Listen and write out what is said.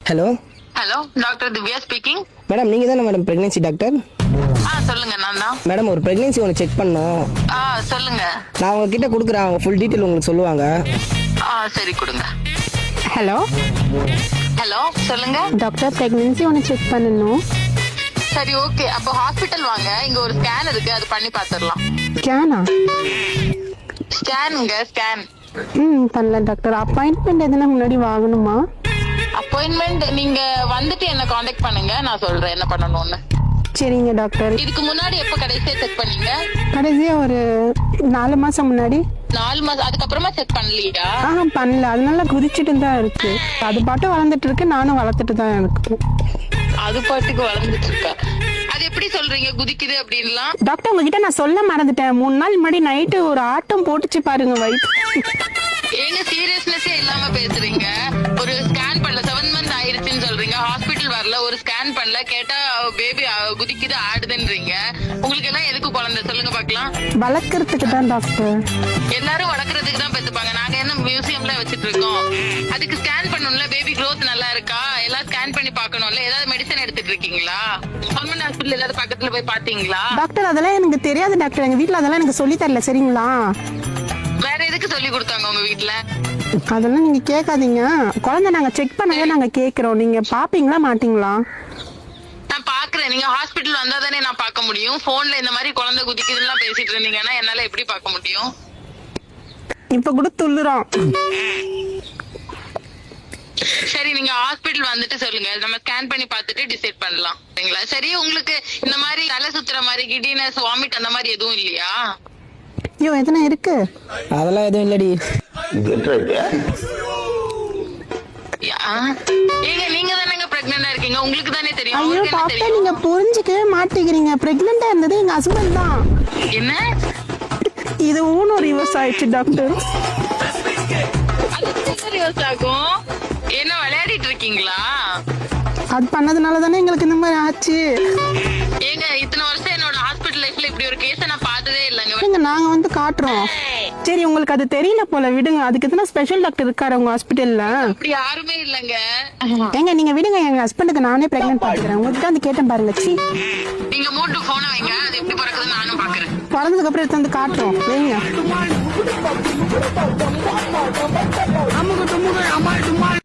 Hello hello doctor Divya speaking. Madam, நீங்கள் தானே madam pregnancy doctor? சொல்லுங்க, நான் தான். மேடம், ஒரு ப்ரெக்னென்சி ஒன்று செக் பண்ணோம். சொல்லுங்க. நான் உங்ககிட்ட கொடுக்குறேன், அவங்க ஃபுல் டீட்டெயில் உங்களுக்கு சொல்லுவாங்க. சரி கொடுங்க. ஹலோ ஹலோ சொல்லுங்க. டாக்டர், பிரெக்னன்சி ஒன்று செக் பண்ணணும். சரி ஓகே, அப்போ ஹாஸ்பிட்டல் வாங்க, இங்க ஒரு ஸ்கேன் இருக்கு, அது பண்ணி பாத்துடலாம். ஸ்கேனா? ஸ்கேனுங்க, ஸ்கேன். பண்ணல டாக்டர். அப்பாயின்மெண்ட் எதுனா முன்னாடி வாங்கணுமா? அப்பாயின்மெண்ட் நீங்க வந்துட்டு என்ன காண்டாக்ட் பண்ணுங்க, நான் சொல்றேன் என்ன பண்ணணும்னு. சரிங்க டாக்டர். இதுக்கு முன்னாடி எப்போ கடைசியா செக் பண்ணீங்க? கடைசியா ஒரு 4 மாசம் முன்னாடி. 4 மாசம் அதுக்கப்புறமா செக் பண்ணலையா? பண்ணல. அதனால குதிச்சுட்டு தான் இருக்கு. அது பாட்டு வளர்ந்துட்டு இருக்கு, நானும் வளர்த்துட்டு தான் இருக்கு. அது பாட்டுக்கு வளர்ந்துட்டு இருக்கா? அது எப்படி சொல்றீங்க குதிக்குது அப்படின்லாம்? டாக்டர், உங்ககிட்ட நான் சொல்ல மறந்துட்டேன். 3 நாள் முன்னாடி நைட்டு ஒரு ஆட்டம் போட்டுச்சு பாருங்க வயிற்று. ஏங்க சீரியஸ்னஸே இல்லாம பேசுறீங்க. ஒரு ஸ்கேன் பண்ணல, 7 மந்த் ஆயிருச்சுன்னு சொல்றீங்க, ஹாஸ்பிட்டல் வரல, ஒரு ஸ்கேன் பண்ணல, கேட்டா பேபி குதிக்குது ஆடுதுன்றீங்க. உங்களுக்கு எல்லாம் எதுக்கு குழந்தை சொல்லுங்க பாக்கலாம்? வளர்க்கறதுக்கு தான் டாக்டர். எல்லாரும் வளர்க்கறதுக்கு தான் பெத்துப்பாங்க, நாங்க என்ன மியூசியம்ல வச்சிட்டு இருக்கோம்? அதுக்கு ஸ்கேன் பண்ணணும்ல, பேபி growth நல்லா இருக்கா எல்லாம் ஸ்கேன் பண்ணி பார்க்கணும்ல. ஏதாவது மெடிசன் எடுத்துட்டு இருக்கீங்களா? கவர்மெண்ட் ஹாஸ்பிட்டல் ஏதாவது பக்கத்துல போய் பாத்தீங்களா? டாக்டர், அதெல்லாம் எனக்கு தெரியாது டாக்டர். எங்க வீட்ல அதெல்லாம் எனக்கு சொல்லி தரல. சரிங்களா? வேற எதுக்கு சொல்லி கொடுத்தாங்க உங்க வீட்டுல? அதெல்லாம் நீங்க கேட்காதீங்க. குழந்தை நாங்க செக் பண்ணவே நாங்க கேக்குறோம். நீங்க பாப்பீங்களா மாட்டீங்களா? நான் பாக்குறேன். நீங்க ஹாஸ்பிட்டல் வந்தா தானே நான் பார்க்க முடியும். போன்ல இந்த மாதிரி குழந்தை குதிக்குதுலாம் பேசிட்டு இருந்தீங்கன்னா என்னால எப்படி பார்க்க முடியும்? இப்ப கூட துள்ளுறோம். சரி, நீங்க ஹாஸ்பிட்டல் வந்துட்டு சொல்லுங்க, நம்ம ஸ்கேன் பண்ணி பார்த்துட்டு டிசைட் பண்ணலாம். சரிங்களா? சரி, உங்களுக்கு இந்த மாதிரி தலை சுத்துற மாதிரி கிடினஸ், வாமிட் அந்த மாதிரி எதுவும் இல்லையா? ஐயோ, எத்தனை இருக்கு? அதெல்லாம் எதுவும் இல்லடி. ஏங்க நீங்க தானேங்க பிரெக்னெண்டா இருக்கீங்க, உங்களுக்கு தானே தெரியும். ஐயோ உங்களுக்கு என்ன டாக்டர், தெரியும்? நீங்க புரிஞ்சுக்கவே மாட்டேங்கிறீங்க. பிரெக்னெண்டா இருந்தது எங்க ஹஸ்பண்ட் தான். என்ன இது ஊனும் ரிவர்ஸ் ஆயிடுச்சு டாக்டர். அது யோசி ஆகும். என்ன விளையாடிட்டு இருக்கீங்களா? அது பண்ணதுனால தானே எங்களுக்கு இந்த மாதிரி ஆச்சு. ஏங்க இத்தனை வருஷம் என்னோட ஹாஸ்பிட்டல் லைஃப்ல இப்படி ஒரு கேஸ நான் பார்த்ததே இல்லைங்க. ஏங்க, நாங்க வந்து காட்டுறோம். சரி, உங்களுக்கு அது தெரியல போல, விடுங்க. அதுக்கு எத்தனை ஸ்பெஷல் டாக்டர் இருக்காரு உங்க ஹாஸ்பிட்டல்ல? அப்படி யாருமே இல்லைங்க. ஏங்க நீங்க விடுங்க, எங்க ஹஸ்பண்டுக்கு நானே பிரெக்னென்ட் பாத்துக்கிறேன். உங்ககிட்ட வந்து கேட்டேன் பாருங்க. சி, நீங்க மூட்டு போன வைங்க, அது எப்படி பிறக்குதுன்னு நானும் பாக்குறேன். பிறந்ததுக்கு அப்புறம் எடுத்து வந்து காட்டுறோம். வைங்க.